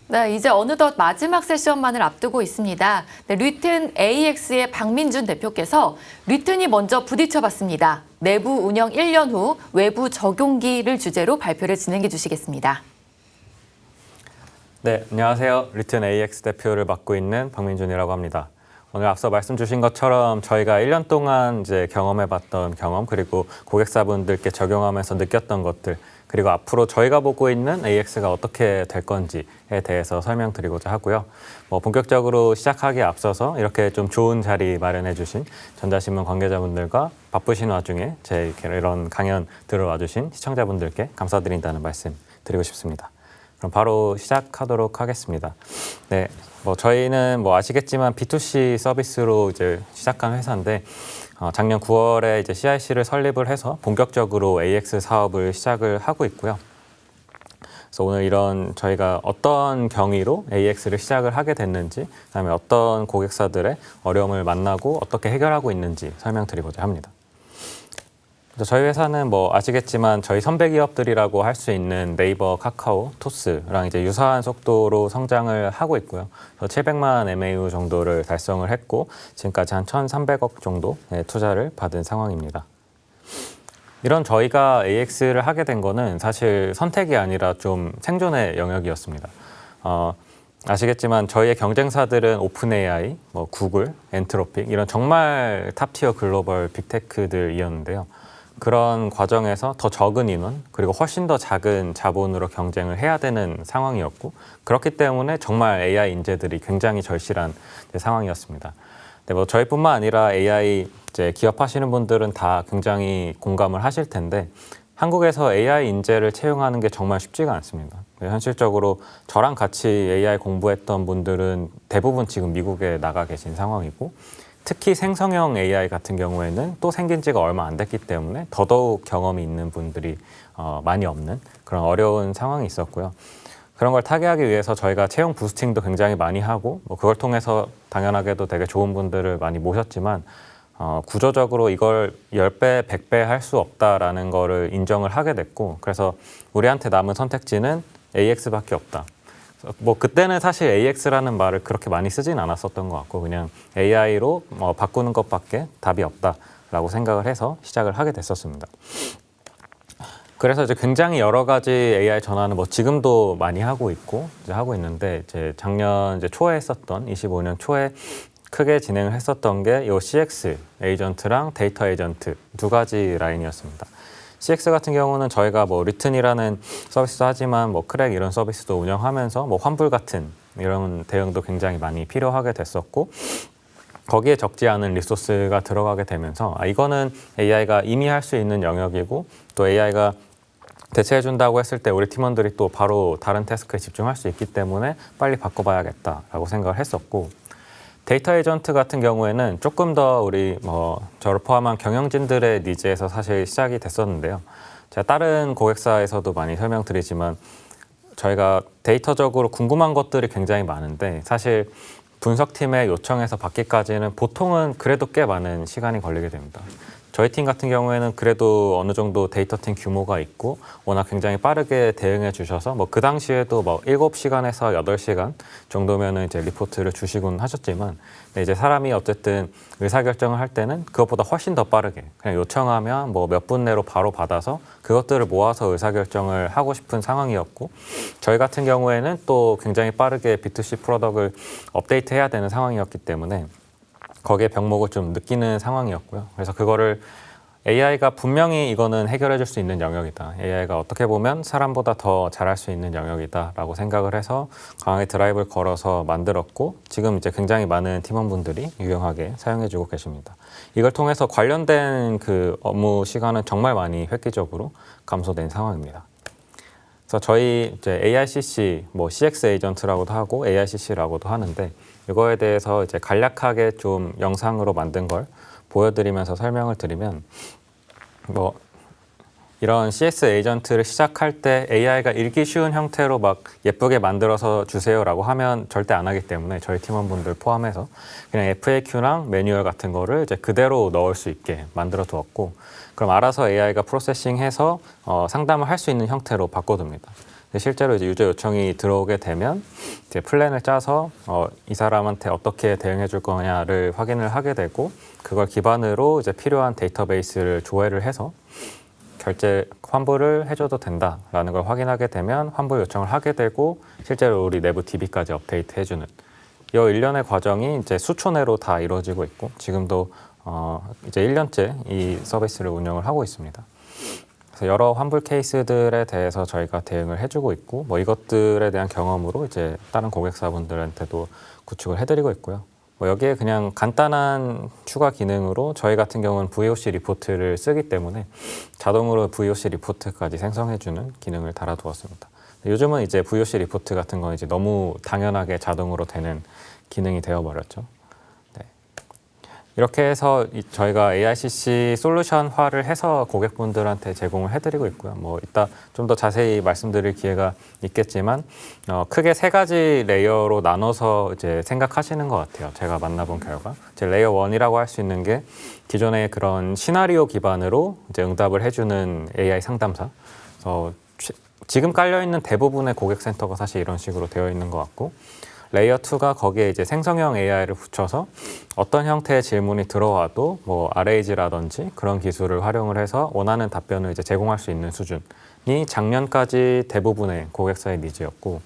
네, 이제 어느덧 마지막 세션만을 앞두고 있습니다. 네, 리튼 AX의 박민준 대표께서 리튼이 먼저 부딪혀봤습니다. 내부 운영 1년 후 외부 적용기를 주제로 발표를 진행해 주시겠습니다. 네, 안녕하세요. 리튼 AX 대표를 맡고 있는 박민준이라고 합니다. 오늘 앞서 말씀 주신 것처럼 저희가 1년 동안 이제 경험해봤던 경험, 그리고 고객사분들께 적용하면서 느꼈던 것들, 그리고 앞으로 저희가 보고 있는 AX가 어떻게 될 건지에 대해서 설명드리고자 하고요. 본격적으로 시작하기에 앞서서 이렇게 좀 좋은 자리 마련해 주신 전자신문 관계자분들과 바쁘신 와중에 제 이런 강연 들어와 주신 시청자분들께 감사드린다는 말씀 드리고 싶습니다. 그럼 바로 시작하도록 하겠습니다. 네, 저희는 아시겠지만 B2C 서비스로 이제 시작한 회사인데 작년 9월에 이제 CIC를 설립을 해서 본격적으로 AX 사업을 시작을 하고 있고요. 그래서 오늘 이런 저희가 어떤 경위로 AX를 시작을 하게 됐는지, 그다음에 어떤 고객사들의 어려움을 만나고 어떻게 해결하고 있는지 설명드리고자 합니다. 저희 회사는 아시겠지만 저희 선배 기업들이라고 할 수 있는 네이버, 카카오, 토스랑 이제 유사한 속도로 성장을 하고 있고요. 700만 MAU 정도를 달성을 했고 지금까지 한 1,300억 정도의 투자를 받은 상황입니다. 이런 저희가 AX를 하게 된 거는 사실 선택이 아니라 좀 생존의 영역이었습니다. 아시겠지만 저희의 경쟁사들은 오픈 AI, 구글, 엔트로픽 이런 정말 탑티어 글로벌 빅테크들이었는데요. 그런 과정에서 더 적은 인원, 그리고 훨씬 더 작은 자본으로 경쟁을 해야 되는 상황이었고, 그렇기 때문에 정말 AI 인재들이 굉장히 절실한 상황이었습니다. 네, 저희뿐만 아니라 AI 이제 기업하시는 분들은 다 굉장히 공감을 하실 텐데, 한국에서 AI 인재를 채용하는 게 정말 쉽지가 않습니다. 현실적으로 저랑 같이 AI 공부했던 분들은 대부분 지금 미국에 나가 계신 상황이고, 특히 생성형 AI 같은 경우에는 또 생긴 지가 얼마 안 됐기 때문에 더더욱 경험이 있는 분들이 많이 없는 그런 어려운 상황이 있었고요. 그런 걸 타개하기 위해서 저희가 채용 부스팅도 굉장히 많이 하고 그걸 통해서 당연하게도 되게 좋은 분들을 많이 모셨지만 구조적으로 이걸 10배, 100배 할 수 없다라는 거를 인정을 하게 됐고, 그래서 우리한테 남은 선택지는 AX밖에 없다. 그때는 사실 AX라는 말을 그렇게 많이 쓰진 않았었던 것 같고 그냥 AI로 바꾸는 것밖에 답이 없다라고 생각을 해서 시작을 하게 됐었습니다. 그래서 이제 굉장히 여러 가지 AI 전환은 지금도 많이 하고 있고 이제 하고 있는데 이제 작년 이제 초에 했었던 25년 초에 크게 진행을 했었던 게 이 CX 에이전트랑 데이터 에이전트 두 가지 라인이었습니다. CX 같은 경우는 저희가 리튼이라는 서비스도 하지만 크랙 이런 서비스도 운영하면서 환불 같은 이런 대응도 굉장히 많이 필요하게 됐었고, 거기에 적지 않은 리소스가 들어가게 되면서 이거는 AI가 이미 할 수 있는 영역이고 또 AI가 대체해준다고 했을 때 우리 팀원들이 또 바로 다른 태스크에 집중할 수 있기 때문에 빨리 바꿔봐야겠다라고 생각을 했었고, 데이터 에이전트 같은 경우에는 조금 더 우리 저를 포함한 경영진들의 니즈에서 사실 시작이 됐었는데요. 제가 다른 고객사에서도 많이 설명드리지만 저희가 데이터적으로 궁금한 것들이 굉장히 많은데 사실 분석팀의 요청에서 받기까지는 보통은 그래도 꽤 많은 시간이 걸리게 됩니다. 저희 팀 같은 경우에는 그래도 어느 정도 데이터팀 규모가 있고 워낙 굉장히 빠르게 대응해 주셔서 그 당시에도 7시간에서 8시간 정도면은 이제 리포트를 주시곤 하셨지만 이제 사람이 어쨌든 의사결정을 할 때는 그것보다 훨씬 더 빠르게 그냥 요청하면 몇 분 내로 바로 받아서 그것들을 모아서 의사결정을 하고 싶은 상황이었고, 저희 같은 경우에는 또 굉장히 빠르게 B2C 프로덕트를 업데이트해야 되는 상황이었기 때문에 거기에 병목을 좀 느끼는 상황이었고요. 그래서 그거를 AI가 분명히 이거는 해결해 줄 수 있는 영역이다. AI가 어떻게 보면 사람보다 더 잘할 수 있는 영역이다라고 생각을 해서 강하게 드라이브를 걸어서 만들었고 지금 이제 굉장히 많은 팀원분들이 유용하게 사용해 주고 계십니다. 이걸 통해서 관련된 그 업무 시간은 정말 많이 획기적으로 감소된 상황입니다. 그래서 저희 이제 AICC, CX 에이전트라고도 하고 AICC라고도 하는데 이거에 대해서 이제 간략하게 좀 영상으로 만든 걸 보여드리면서 설명을 드리면 이런 CS 에이전트를 시작할 때 AI가 읽기 쉬운 형태로 예쁘게 만들어서 주세요라고 하면 절대 안 하기 때문에 저희 팀원분들 포함해서 그냥 FAQ랑 매뉴얼 같은 거를 이제 그대로 넣을 수 있게 만들어 두었고, 그럼 알아서 AI가 프로세싱해서 상담을 할 수 있는 형태로 바꿔둡니다. 실제로 이제 유저 요청이 들어오게 되면 이제 플랜을 짜서 이 사람한테 어떻게 대응해 줄 거냐를 확인을 하게 되고 그걸 기반으로 이제 필요한 데이터베이스를 조회를 해서 결제 환불을 해줘도 된다라는 걸 확인하게 되면 환불 요청을 하게 되고 실제로 우리 내부 DB까지 업데이트 해주는 이 일련의 과정이 이제 수초 내로 다 이루어지고 있고 지금도 이제 1년째 이 서비스를 운영을 하고 있습니다. 그래서 여러 환불 케이스들에 대해서 저희가 대응을 해주고 있고 뭐 이것들에 대한 경험으로 이제 다른 고객사분들한테도 구축을 해드리고 있고요. 뭐 여기에 그냥 간단한 추가 기능으로 저희 같은 경우는 VOC 리포트를 쓰기 때문에 자동으로 VOC 리포트까지 생성해주는 기능을 달아두었습니다. 요즘은 이제 VOC 리포트 같은 건 이제 너무 당연하게 자동으로 되는 기능이 되어버렸죠. 네. 이렇게 해서 저희가 AICC 솔루션화를 해서 고객분들한테 제공을 해드리고 있고요. 뭐 이따 좀 더 자세히 말씀드릴 기회가 있겠지만 크게 3가지 레이어로 나눠서 이제 생각하시는 것 같아요. 제가 만나본 결과 이제 레이어 1이라고 할 수 있는 게 기존의 그런 시나리오 기반으로 이제 응답을 해주는 AI 상담사. 그래서 지금 깔려 있는 대부분의 고객 센터가 사실 이런 식으로 되어 있는 것 같고. 레이어 2가 거기에 이제 생성형 AI를 붙여서 어떤 형태의 질문이 들어와도 뭐 RAG라든지 그런 기술을 활용을 해서 원하는 답변을 이제 제공할 수 있는 수준이 작년까지 대부분의 고객사의 니즈였고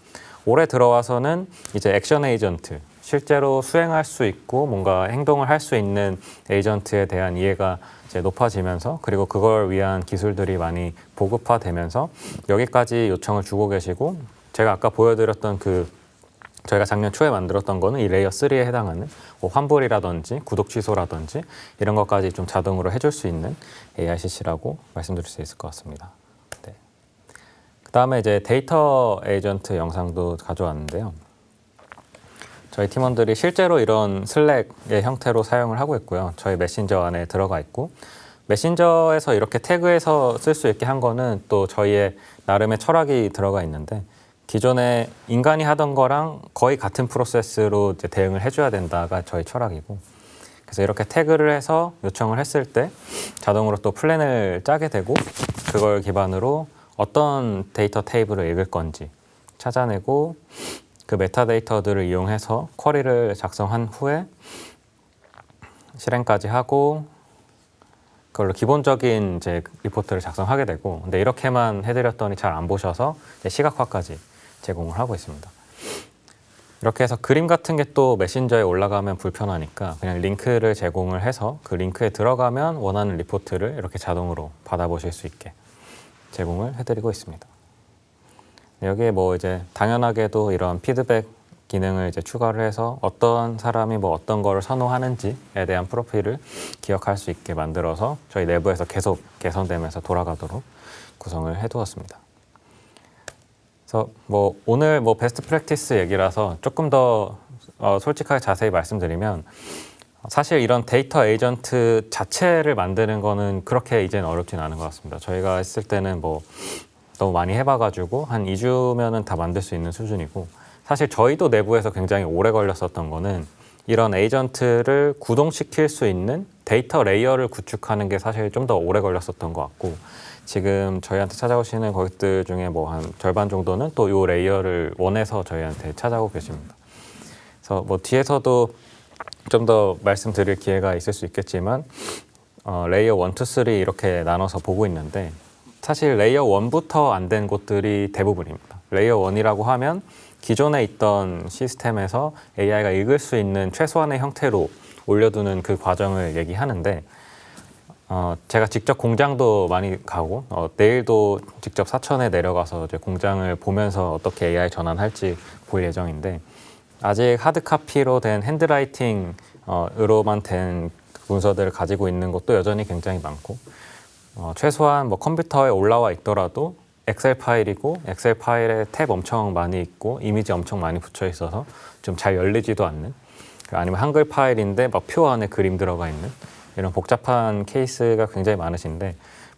올해 들어와서는 이제 액션 에이전트 실제로 수행할 수 있고 뭔가 행동을 할 수 있는 에이전트에 대한 이해가 이제 높아지면서 그리고 그걸 위한 기술들이 많이 보급화되면서 여기까지 요청을 주고 계시고 제가 아까 보여드렸던 저희가 작년 초에 만들었던 거는 이 레이어 3에 해당하는 뭐 환불이라든지 구독 취소라든지 이런 것까지 좀 자동으로 해줄 수 있는 AICC라고 말씀드릴 수 있을 것 같습니다. 네. 그다음에 이제 데이터 에이전트 영상도 가져왔는데요. 저희 팀원들이 실제로 이런 슬랙의 형태로 사용을 하고 있고요. 저희 메신저 안에 들어가 있고 메신저에서 이렇게 태그해서 쓸 수 있게 한 거는 또 저희의 나름의 철학이 들어가 있는데 기존에 인간이 하던 거랑 거의 같은 프로세스로 이제 대응을 해줘야 된다가 저희 철학이고 그래서 이렇게 태그를 해서 요청을 했을 때 자동으로 또 플랜을 짜게 되고 그걸 기반으로 어떤 데이터 테이블을 읽을 건지 찾아내고 그 메타데이터들을 이용해서 쿼리를 작성한 후에 실행까지 하고 그걸로 기본적인 이제 리포트를 작성하게 되고 근데 이렇게만 해드렸더니 잘 안 보셔서 이제 시각화까지 제공을 하고 있습니다. 이렇게 해서 그림 같은 게 또 메신저에 올라가면 불편하니까 그냥 링크를 제공을 해서 그 링크에 들어가면 원하는 리포트를 이렇게 자동으로 받아보실 수 있게 제공을 해드리고 있습니다. 여기에 뭐 이제 당연하게도 이런 피드백 기능을 이제 추가를 해서 어떤 사람이 뭐 어떤 거를 선호하는지에 대한 프로필을 기억할 수 있게 만들어서 저희 내부에서 계속 개선되면서 돌아가도록 구성을 해두었습니다. 그래서 뭐 오늘 뭐 베스트 프랙티스 얘기라서 조금 더 솔직하게 자세히 말씀드리면 사실 이런 데이터 에이전트 자체를 만드는 거는 그렇게 이제는 어렵진 않은 것 같습니다. 저희가 했을 때는 뭐 너무 많이 해봐가지고 한 2주면은 다 만들 수 있는 수준이고 사실 저희도 내부에서 굉장히 오래 걸렸었던 거는 이런 에이전트를 구동시킬 수 있는 데이터 레이어를 구축하는 게 사실 좀 더 오래 걸렸었던 것 같고 지금 저희한테 찾아오시는 고객들 중에 뭐 한 절반 정도는 또 이 레이어를 원해서 저희한테 찾아오고 계십니다. 그래서 뭐 뒤에서도 좀 더 말씀드릴 기회가 있을 수 있겠지만 레이어 1, 2, 3 이렇게 나눠서 보고 있는데 사실 레이어 1부터 안 된 곳들이 대부분입니다. 레이어 1이라고 하면 기존에 있던 시스템에서 AI가 읽을 수 있는 최소한의 형태로 올려두는 그 과정을 얘기하는데 제가 직접 공장도 많이 가고 내일도 직접 사천에 내려가서 이제 공장을 보면서 어떻게 AI 전환할지 볼 예정인데 아직 하드 카피로 된 핸드라이팅으로만 된 문서들을 가지고 있는 것도 여전히 굉장히 많고 최소한 뭐 컴퓨터에 올라와 있더라도 엑셀 파일이고 엑셀 파일에 탭 엄청 많이 있고 이미지 엄청 많이 붙여 있어서 좀 잘 열리지도 않는 아니면 한글 파일인데 막 표 안에 그림 들어가 있는 이런 복잡한 케이스가 굉장히 많으신데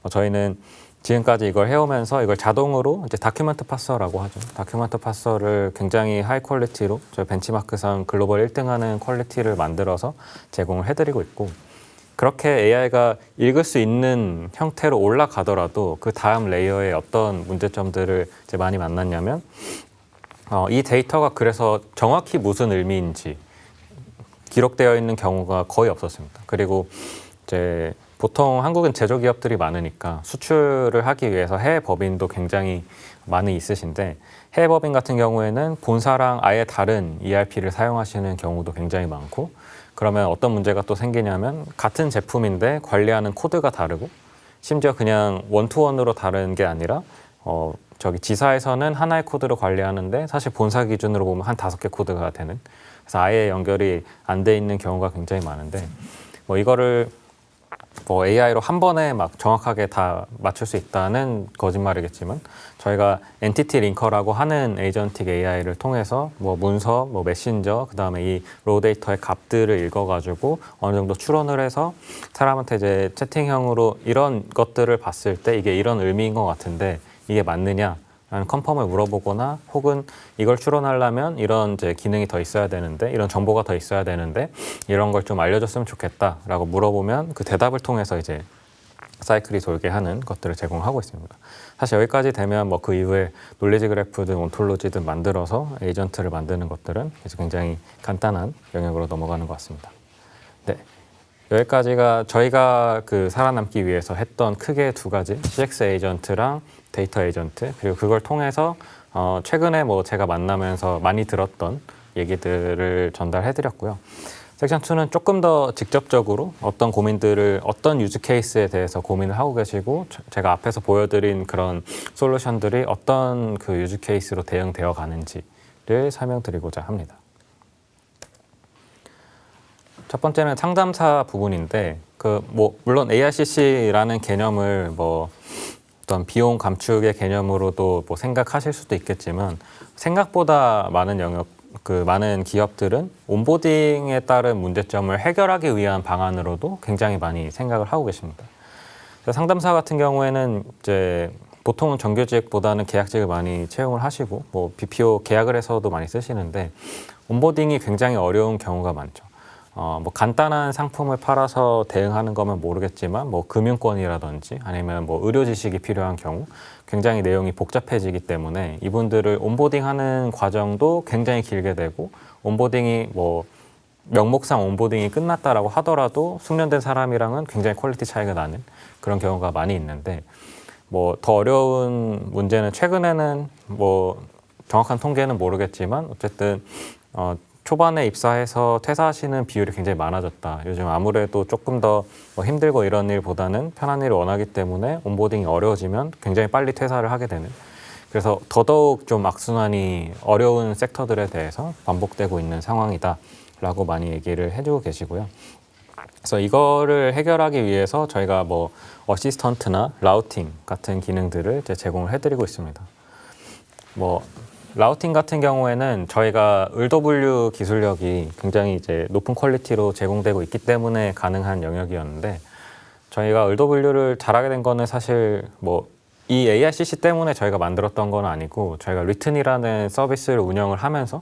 저희는 지금까지 이걸 해오면서 이걸 자동으로 이제 다큐멘트 파서라고 하죠. 다큐멘트 파서를 굉장히 하이 퀄리티로 저희 벤치마크상 글로벌 1등하는 퀄리티를 만들어서 제공을 해드리고 있고 그렇게 AI가 읽을 수 있는 형태로 올라가더라도 그 다음 레이어에 어떤 문제점들을 이제 많이 만났냐면 이 데이터가 그래서 정확히 무슨 의미인지 기록되어 있는 경우가 거의 없었습니다. 그리고 이제 보통 한국은 제조기업들이 많으니까 수출을 하기 위해서 해외 법인도 굉장히 많이 있으신데 해외 법인 같은 경우에는 본사랑 아예 다른 ERP를 사용하시는 경우도 굉장히 많고 그러면 어떤 문제가 또 생기냐면 같은 제품인데 관리하는 코드가 다르고 심지어 그냥 원투원으로 다른 게 아니라 저기 지사에서는 하나의 코드로 관리하는데 사실 본사 기준으로 보면 한 5개 코드가 되는 그래서 아예 연결이 안 돼 있는 경우가 굉장히 많은데 뭐 이거를 뭐 AI로 한 번에 막 정확하게 다 맞출 수 있다는 거짓말이겠지만 저희가 엔티티 링커라고 하는 에이전틱 AI를 통해서 뭐 문서, 뭐 메신저, 그다음에 이 로우 데이터의 값들을 읽어가지고 어느 정도 추론을 해서 사람한테 이제 채팅형으로 이런 것들을 봤을 때 이게 이런 의미인 것 같은데 이게 맞느냐? 라는 컨펌을 물어보거나 혹은 이걸 추론하려면 이런 이제 기능이 더 있어야 되는데 이런 정보가 더 있어야 되는데 이런 걸 좀 알려줬으면 좋겠다라고 물어보면 그 대답을 통해서 이제 사이클이 돌게 하는 것들을 제공하고 있습니다. 사실 여기까지 되면 뭐 그 이후에 놀리지 그래프든 온톨로지든 만들어서 에이전트를 만드는 것들은 이제 굉장히 간단한 영역으로 넘어가는 것 같습니다. 네. 여기까지가 저희가 그 살아남기 위해서 했던 크게 두 가지 CX 에이전트랑 데이터 에이전트 그리고 그걸 통해서 최근에 뭐 제가 만나면서 많이 들었던 얘기들을 전달해드렸고요. 섹션 2는 조금 더 직접적으로 어떤 고민들을 어떤 유즈 케이스에 대해서 고민을 하고 계시고 제가 앞에서 보여드린 그런 솔루션들이 어떤 그 유즈 케이스로 대응되어 가는지를 설명드리고자 합니다. 첫 번째는 상담사 부분인데 물론 ARCC라는 개념을 뭐 어떤 비용 감축의 개념으로도 뭐 생각하실 수도 있겠지만 생각보다 많은 영역 많은 기업들은 온보딩에 따른 문제점을 해결하기 위한 방안으로도 굉장히 많이 생각을 하고 계십니다. 상담사 같은 경우에는 이제 보통은 정규직보다는 계약직을 많이 채용을 하시고 뭐 BPO 계약을 해서도 많이 쓰시는데 온보딩이 굉장히 어려운 경우가 많죠. 뭐 간단한 상품을 팔아서 대응하는 거면 모르겠지만 뭐 금융권이라든지 아니면 뭐 의료 지식이 필요한 경우 굉장히 내용이 복잡해지기 때문에 이분들을 온보딩하는 과정도 굉장히 길게 되고 온보딩이 뭐 명목상 온보딩이 끝났다라고 하더라도 숙련된 사람이랑은 굉장히 퀄리티 차이가 나는 그런 경우가 많이 있는데 뭐 더 어려운 문제는 최근에는 뭐 정확한 통계는 모르겠지만 어쨌든 초반에 입사해서 퇴사하시는 비율이 굉장히 많아졌다. 요즘 아무래도 조금 더 힘들고 이런 일보다는 편한 일을 원하기 때문에 온보딩이 어려워지면 굉장히 빨리 퇴사를 하게 되는. 그래서 더더욱 좀 악순환이 어려운 섹터들에 대해서 반복되고 있는 상황이다라고 많이 얘기를 해주고 계시고요. 그래서 이거를 해결하기 위해서 저희가 뭐 어시스턴트나 라우팅 같은 기능들을 이제 제공을 해드리고 있습니다. 뭐 라우팅 같은 경우에는 저희가 을도분류 기술력이 굉장히 이제 높은 퀄리티로 제공되고 있기 때문에 가능한 영역이었는데 저희가 을도분류를 잘하게 된 거는 사실 뭐 이 ARCC 때문에 저희가 만들었던 건 아니고 저희가 리튼이라는 서비스를 운영을 하면서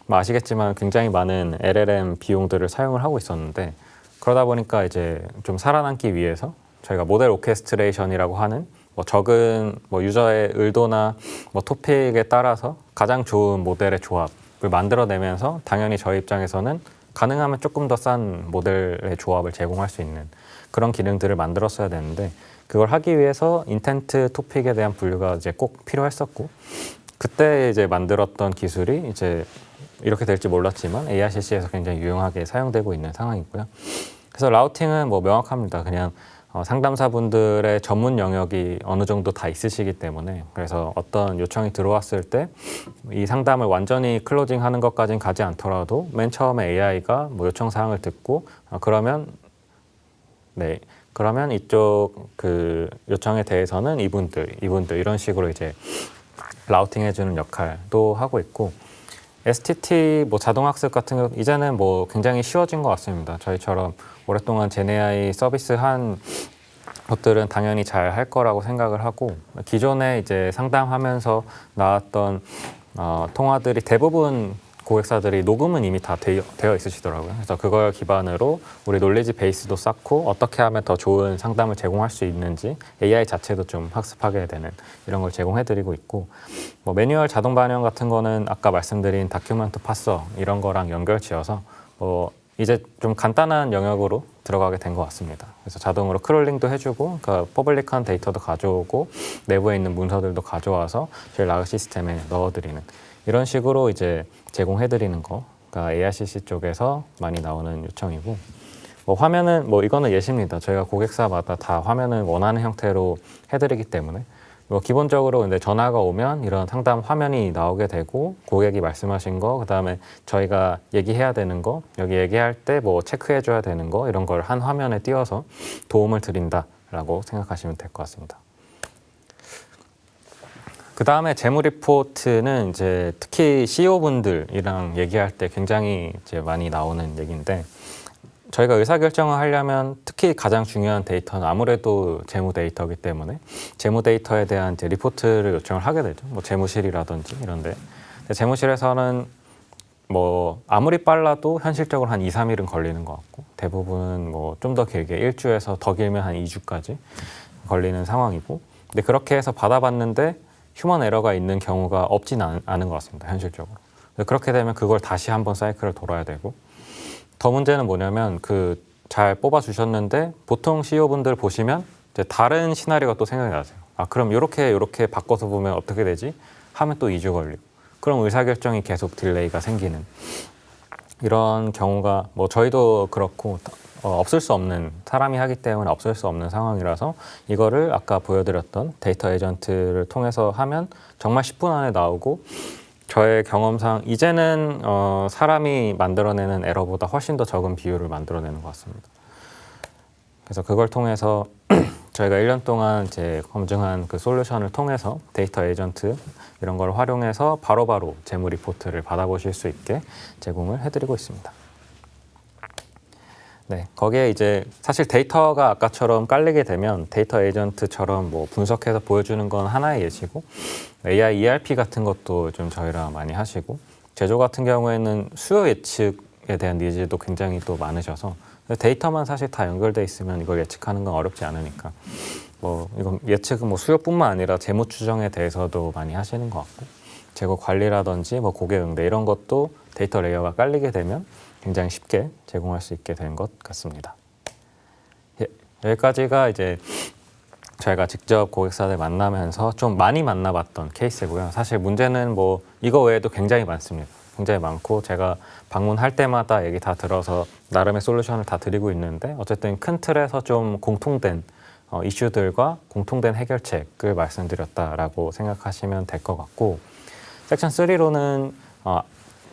뭐 아시겠지만 굉장히 많은 LLM 비용들을 사용을 하고 있었는데 그러다 보니까 이제 좀 살아남기 위해서 저희가 모델 오케스트레이션이라고 하는 뭐 적은 뭐 유저의 의도나 뭐 토픽에 따라서 가장 좋은 모델의 조합을 만들어내면서 당연히 저희 입장에서는 가능하면 조금 더 싼 모델의 조합을 제공할 수 있는 그런 기능들을 만들었어야 되는데 그걸 하기 위해서 인텐트 토픽에 대한 분류가 이제 꼭 필요했었고 그때 이제 만들었던 기술이 이제 이렇게 될지 몰랐지만 ARCC에서 굉장히 유용하게 사용되고 있는 상황이고요. 그래서 라우팅은 뭐 명확합니다. 그냥 상담사분들의 전문 영역이 어느 정도 다 있으시기 때문에 그래서 어떤 요청이 들어왔을 때 이 상담을 완전히 클로징하는 것까지는 가지 않더라도 맨 처음에 AI가 뭐 요청 사항을 듣고 그러면 이쪽 그 요청에 대해서는 이분들 이런 식으로 이제 라우팅 해주는 역할도 하고 있고 STT 뭐 자동학습 같은 거 이제는 뭐 굉장히 쉬워진 것 같습니다. 저희처럼 오랫동안 제네아이 서비스한 것들은 당연히 잘 할 거라고 생각을 하고 기존에 이제 상담하면서 나왔던 통화들이 대부분 고객사들이 녹음은 이미 다 되어 있으시더라고요. 그래서 그걸 기반으로 우리 놀리지 베이스도 쌓고 어떻게 하면 더 좋은 상담을 제공할 수 있는지 AI 자체도 좀 학습하게 되는 이런 걸 제공해드리고 있고, 뭐 매뉴얼 자동 반영 같은 거는 아까 말씀드린 다큐멘트 파서 이런 거랑 연결 지어서 이제 좀 간단한 영역으로 들어가게 된 것 같습니다. 그래서 자동으로 크롤링도 해주고, 그러니까 퍼블릭한 데이터도 가져오고, 내부에 있는 문서들도 가져와서 제일 나은 시스템에 넣어드리는 이런 식으로 이제 제공해드리는 거. 그러니까 ARCC 쪽에서 많이 나오는 요청이고, 화면은 이거는 예시입니다. 저희가 고객사마다 다 화면을 원하는 형태로 해드리기 때문에. 기본적으로 근데 전화가 오면 이런 상담 화면이 나오게 되고, 고객이 말씀하신 거, 그다음에 저희가 얘기해야 되는 거, 여기 얘기할 때 체크해 줘야 되는 거, 이런 걸 한 화면에 띄워서 도움을 드린다라고 생각하시면 될 것 같습니다. 그다음에 재무 리포트는 이제 특히 CEO분들이랑 얘기할 때 굉장히 이제 많이 나오는 얘기인데, 저희가 의사결정을 하려면 특히 가장 중요한 데이터는 아무래도 재무 데이터이기 때문에 재무 데이터에 대한 이제 리포트를 요청을 하게 되죠. 재무실이라든지 이런데. 재무실에서는 아무리 빨라도 현실적으로 한 2, 3일은 걸리는 것 같고, 대부분은 좀 더 길게 1주에서 더 길면 한 2주까지 걸리는 상황이고, 근데 그렇게 해서 받아봤는데 휴먼 에러가 있는 경우가 없지는 않은 것 같습니다. 현실적으로. 그렇게 되면 그걸 다시 한번 사이클을 돌아야 되고, 더 문제는 뭐냐면 잘 뽑아주셨는데 보통 CEO분들 보시면 이제 다른 시나리오가 또 생각이 나세요. 그럼 이렇게 바꿔서 보면 어떻게 되지? 하면 또 2주 걸리고, 그럼 의사결정이 계속 딜레이가 생기는 이런 경우가 저희도 그렇고 없을 수 없는, 사람이 하기 때문에 없을 수 없는 상황이라서 이거를 아까 보여드렸던 데이터 에이전트를 통해서 하면 정말 10분 안에 나오고, 저의 경험상 이제는 사람이 만들어내는 에러보다 훨씬 더 적은 비율을 만들어내는 것 같습니다. 그래서 그걸 통해서 저희가 1년 동안 이제 검증한 그 솔루션을 통해서 데이터 에이전트 이런 걸 활용해서 바로바로 재무 리포트를 받아보실 수 있게 제공을 해드리고 있습니다. 네, 거기에 이제 사실 데이터가 아까처럼 깔리게 되면 데이터 에이전트처럼 분석해서 보여주는 건 하나의 예시고, AI ERP 같은 것도 좀 저희랑 많이 하시고, 제조 같은 경우에는 수요 예측에 대한 니즈도 굉장히 또 많으셔서 데이터만 사실 다 연결돼 있으면 이걸 예측하는 건 어렵지 않으니까 이건 예측은 수요뿐만 아니라 재무 추정에 대해서도 많이 하시는 것 같고, 재고 관리라든지 고객 응대 이런 것도 데이터 레이어가 깔리게 되면 굉장히 쉽게 제공할 수 있게 된 것 같습니다. 여기까지가 이제 저희가 직접 고객사들 만나면서 좀 많이 만나봤던 케이스고요. 사실 문제는 이거 외에도 굉장히 많습니다. 굉장히 많고, 제가 방문할 때마다 얘기 다 들어서 나름의 솔루션을 다 드리고 있는데, 어쨌든 큰 틀에서 좀 공통된 이슈들과 공통된 해결책을 말씀드렸다라고 생각하시면 될 것 같고, 섹션 3로는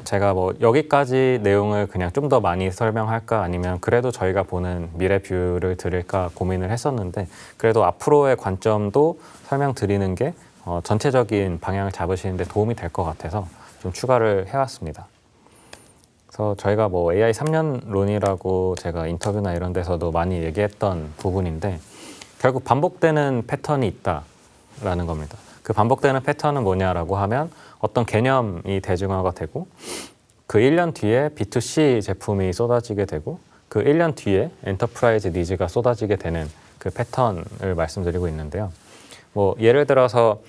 제가 여기까지 내용을 그냥 좀 더 많이 설명할까, 아니면 그래도 저희가 보는 미래 뷰를 드릴까 고민을 했었는데, 그래도 앞으로의 관점도 설명드리는 게 전체적인 방향을 잡으시는 데 도움이 될 것 같아서 좀 추가를 해왔습니다. 그래서 저희가 AI 3년론이라고 제가 인터뷰나 이런 데서도 많이 얘기했던 부분인데, 결국 반복되는 패턴이 있다라는 겁니다. 그 반복되는 패턴은 뭐냐라고 하면 어떤 개념이 대중화가 되고, 그 1년 뒤에 B2C 제품이 쏟아지게 되고, 그 1년 뒤에 엔터프라이즈 니즈가 쏟아지게 되는 그 패턴을 말씀드리고 있는데요. 예를 들어서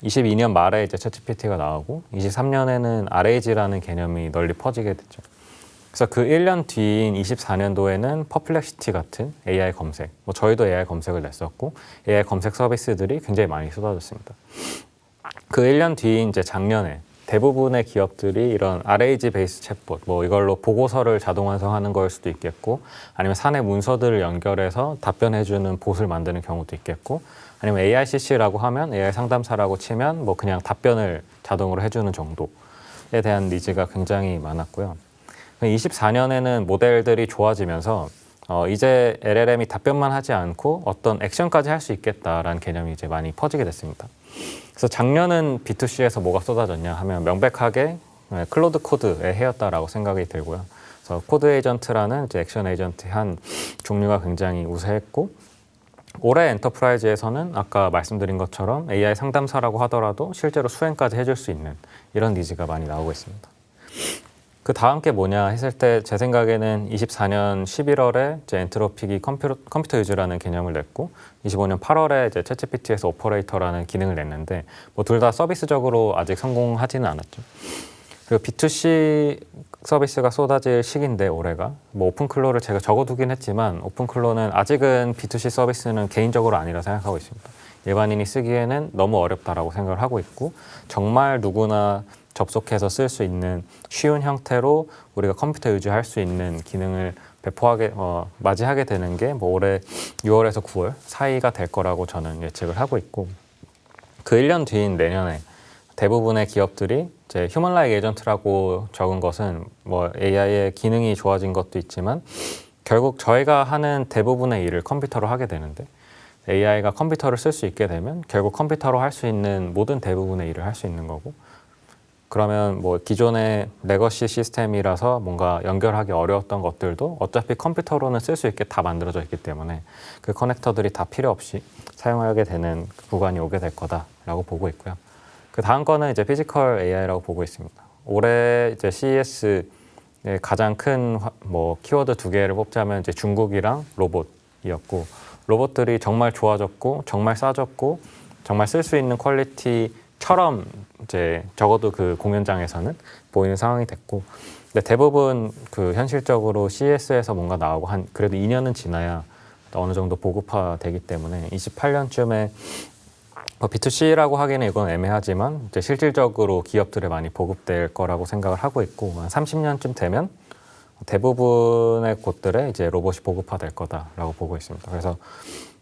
22년 말에 이제 챗GPT가 나오고 23년에는 RAG라는 개념이 널리 퍼지게 됐죠. 그래서 그 1년 뒤인 24년도에는 퍼플렉시티 같은 AI 검색, 저희도 AI 검색을 냈었고, AI 검색 서비스들이 굉장히 많이 쏟아졌습니다. 그 1년 뒤인 이제 작년에 대부분의 기업들이 이런 RAG 베이스 챗봇, 이걸로 보고서를 자동 완성하는 걸 수도 있겠고, 아니면 사내 문서들을 연결해서 답변해주는 봇을 만드는 경우도 있겠고, 아니면 AICC라고 하면 AI 상담사라고 치면 그냥 답변을 자동으로 해주는 정도에 대한 니즈가 굉장히 많았고요. 24년에는 모델들이 좋아지면서 이제 LLM이 답변만 하지 않고 어떤 액션까지 할 수 있겠다라는 개념이 이제 많이 퍼지게 됐습니다. 그래서 작년은 B2C에서 뭐가 쏟아졌냐 하면 명백하게 클로드 코드에 해였다라고 생각이 들고요. 그래서 코드 에이전트라는 이제 액션 에이전트의 한 종류가 굉장히 우세했고, 올해 엔터프라이즈에서는 아까 말씀드린 것처럼 AI 상담사라고 하더라도 실제로 수행까지 해줄 수 있는 이런 니즈가 많이 나오고 있습니다. 그 다음 게 뭐냐 했을 때 제 생각에는 24년 11월에 이제 엔트로픽이 컴퓨터 유즈라는 개념을 냈고 25년 8월에 이제 챗GPT에서 오퍼레이터라는 기능을 냈는데 뭐 둘 다 서비스적으로 아직 성공하지는 않았죠. 그리고 B2C 서비스가 쏟아질 시기인데 올해가 뭐 오픈클로를 제가 적어두긴 했지만 오픈클로는 아직은 B2C 서비스는 개인적으로 아니라 생각하고 있습니다. 일반인이 쓰기에는 너무 어렵다라고 생각을 하고 있고 정말 누구나 접속해서 쓸 수 있는 쉬운 형태로 우리가 컴퓨터 유지할 수 있는 기능을 맞이하게 되는 게 뭐 올해 6월에서 9월 사이가 될 거라고 저는 예측을 하고 있고 그 1년 뒤인 내년에 대부분의 기업들이 이제 휴먼 라이크 에이전트라고 적은 것은 뭐 AI의 기능이 좋아진 것도 있지만 결국 저희가 하는 대부분의 일을 컴퓨터로 하게 되는데 AI가 컴퓨터를 쓸 수 있게 되면 결국 컴퓨터로 할 수 있는 모든 대부분의 일을 할 수 있는 거고 그러면 뭐 기존의 레거시 시스템이라서 뭔가 연결하기 어려웠던 것들도 어차피 컴퓨터로는 쓸 수 있게 다 만들어져 있기 때문에 그 커넥터들이 다 필요 없이 사용하게 되는 구간이 오게 될 거다라고 보고 있고요. 그 다음 거는 이제 피지컬 AI라고 보고 있습니다. 올해 이제 CES의 가장 큰 뭐 키워드 두 개를 뽑자면 이제 중국이랑 로봇이었고 로봇들이 정말 좋아졌고 정말 싸졌고 정말 쓸 수 있는 퀄리티처럼 이제 적어도 그 공연장에서는 보이는 상황이 됐고 근데 대부분 그 현실적으로 CES에서 뭔가 나오고 한 그래도 2년은 지나야 어느 정도 보급화되기 때문에 28년쯤에 B2C라고 하기는 이건 애매하지만 이제 실질적으로 기업들에 많이 보급될 거라고 생각을 하고 있고 한 30년쯤 되면 대부분의 곳들에 이제 로봇이 보급화될 거다라고 보고 있습니다. 그래서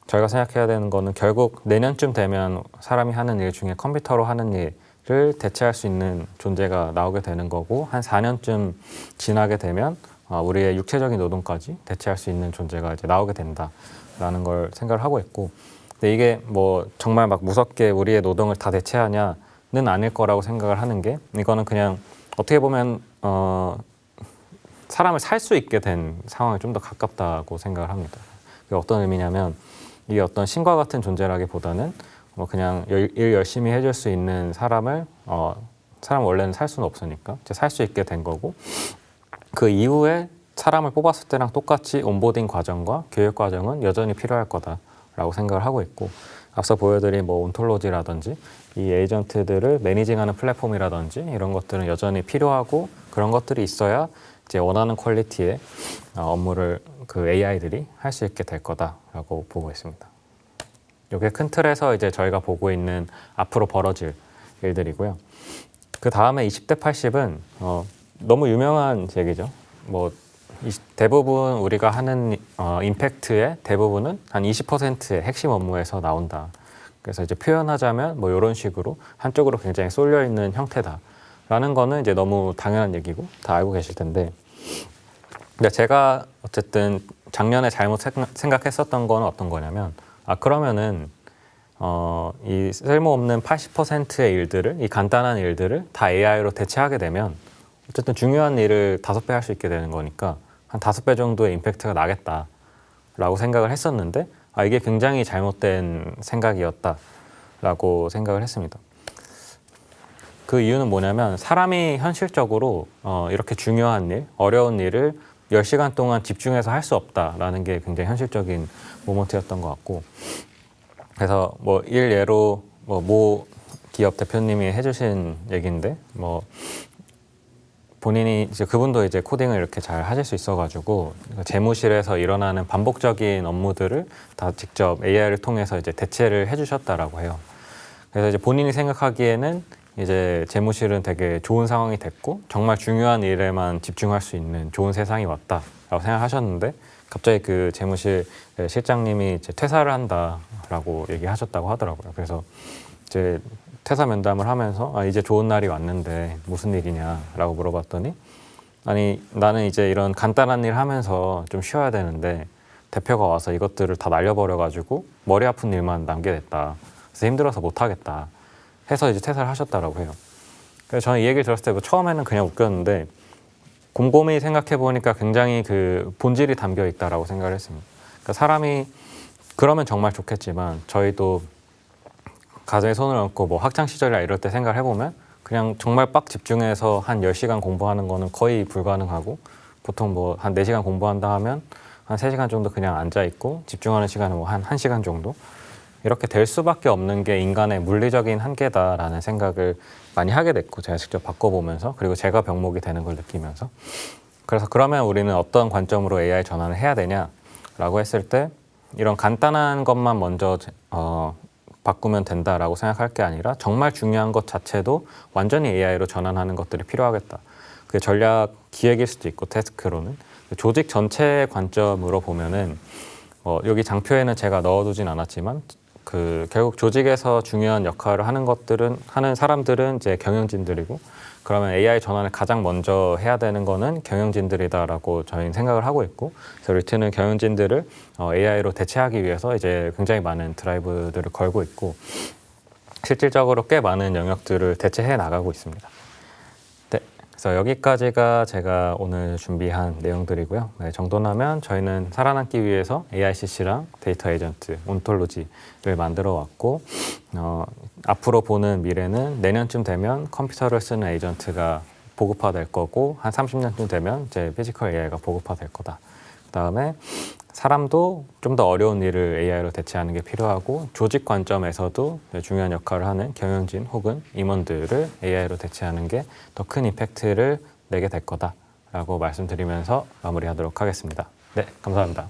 저희가 생각해야 되는 거는 결국 내년쯤 되면 사람이 하는 일 중에 컴퓨터로 하는 일을 대체할 수 있는 존재가 나오게 되는 거고 한 4년쯤 지나게 되면 우리의 육체적인 노동까지 대체할 수 있는 존재가 이제 나오게 된다라는 걸 생각을 하고 있고 근데 이게 뭐 정말 막 무섭게 우리의 노동을 다 대체하냐는 아닐 거라고 생각을 하는 게 이거는 그냥 어떻게 보면 사람을 살 수 있게 된 상황에 좀 더 가깝다고 생각을 합니다. 그게 어떤 의미냐면 이게 어떤 신과 같은 존재라기보다는 뭐 그냥 일 열심히 해줄 수 있는 사람을 사람 원래는 살 수는 없으니까 살 수 있게 된 거고 그 이후에 사람을 뽑았을 때랑 똑같이 온보딩 과정과 교육 과정은 여전히 필요할 거다라고 생각을 하고 있고 앞서 보여드린 뭐 온톨로지라든지 이 에이전트들을 매니징하는 플랫폼이라든지 이런 것들은 여전히 필요하고 그런 것들이 있어야 이제 원하는 퀄리티의 업무를 그 AI들이 할 수 있게 될 거다라고 보고 있습니다. 이게 큰 틀에서 이제 저희가 보고 있는 앞으로 벌어질 일들이고요. 그 다음에 20대 80은 너무 유명한 얘기죠. 뭐 대부분 우리가 하는 임팩트의 대부분은 한 20%의 핵심 업무에서 나온다. 그래서 이제 표현하자면 뭐 이런 식으로 한쪽으로 굉장히 쏠려 있는 형태다라는 거는 이제 너무 당연한 얘기고 다 알고 계실 텐데. 근데 제가 어쨌든 작년에 잘못 생각했었던 건 어떤 거냐면 그러면은 이 쓸모없는 80%의 일들을 이 간단한 일들을 다 AI로 대체하게 되면 어쨌든 중요한 일을 5배 할 수 있게 되는 거니까 한 5배 정도의 임팩트가 나겠다라고 생각을 했었는데 이게 굉장히 잘못된 생각이었다라고 생각을 했습니다. 그 이유는 뭐냐면 사람이 현실적으로 이렇게 중요한 일, 어려운 일을 10시간 동안 집중해서 할 수 없다라는 게 굉장히 현실적인 모먼트였던 것 같고 그래서 뭐 일예로 모 기업 대표님이 해주신 얘기인데 뭐 본인이 이제 그분도 이제 코딩을 이렇게 잘 하실 수 있어가지고 재무실에서 일어나는 반복적인 업무들을 다 직접 AI를 통해서 이제 대체를 해주셨다라고 해요. 그래서 이제 본인이 생각하기에는 이제 재무실은 되게 좋은 상황이 됐고 정말 중요한 일에만 집중할 수 있는 좋은 세상이 왔다라고 생각하셨는데 갑자기 그 재무실 실장님이 이제 퇴사를 한다라고 얘기하셨다고 하더라고요. 그래서 이제 퇴사 면담을 하면서 이제 좋은 날이 왔는데 무슨 일이냐라고 물어봤더니 아니 나는 이제 이런 간단한 일 하면서 좀 쉬어야 되는데 대표가 와서 이것들을 다 날려버려가지고 머리 아픈 일만 남게 됐다. 그래서 힘들어서 못하겠다. 해서 이제 퇴사를 하셨다라고 해요. 그래서 저는 이 얘기를 들었을 때 처음에는 그냥 웃겼는데 곰곰이 생각해 보니까 굉장히 그 본질이 담겨 있다라고 생각을 했습니다. 그러니까 사람이 그러면 정말 좋겠지만 저희도 가정에 손을 얹고 뭐 학창 시절이나 이럴 때 생각을 해보면 그냥 정말 빡 집중해서 한 10시간 공부하는 거는 거의 불가능하고 보통 뭐 한 4시간 공부한다 하면 한 3시간 정도 그냥 앉아있고 집중하는 시간은 뭐 한 1시간 정도 이렇게 될 수밖에 없는 게 인간의 물리적인 한계다라는 생각을 많이 하게 됐고 제가 직접 바꿔보면서 그리고 제가 병목이 되는 걸 느끼면서 그래서 그러면 우리는 어떤 관점으로 AI 전환을 해야 되냐라고 했을 때 이런 간단한 것만 먼저 바꾸면 된다라고 생각할 게 아니라 정말 중요한 것 자체도 완전히 AI로 전환하는 것들이 필요하겠다. 그게 전략 기획일 수도 있고 태스크로는 조직 전체의 관점으로 보면은 여기 장표에는 제가 넣어두진 않았지만 결국 조직에서 중요한 역할을 하는 사람들은 이제 경영진들이고 그러면 AI 전환을 가장 먼저 해야 되는 거는 경영진들이다라고 저희는 생각을 하고 있고 그래서 리트는 경영진들을 AI로 대체하기 위해서 이제 굉장히 많은 드라이브들을 걸고 있고 실질적으로 꽤 많은 영역들을 대체해 나가고 있습니다. 네, 그래서 여기까지가 제가 오늘 준비한 내용들이고요. 네, 정돈하면 저희는 살아남기 위해서 AICC랑 데이터 에이전트, 온톨로지를 만들어 왔고 앞으로 보는 미래는 내년쯤 되면 컴퓨터를 쓰는 에이전트가 보급화될 거고 한 30년쯤 되면 이제 피지컬 AI가 보급화될 거다. 그다음에 사람도 좀 더 어려운 일을 AI로 대체하는 게 필요하고 조직 관점에서도 중요한 역할을 하는 경영진 혹은 임원들을 AI로 대체하는 게 더 큰 임팩트를 내게 될 거다라고 말씀드리면서 마무리하도록 하겠습니다. 네, 감사합니다.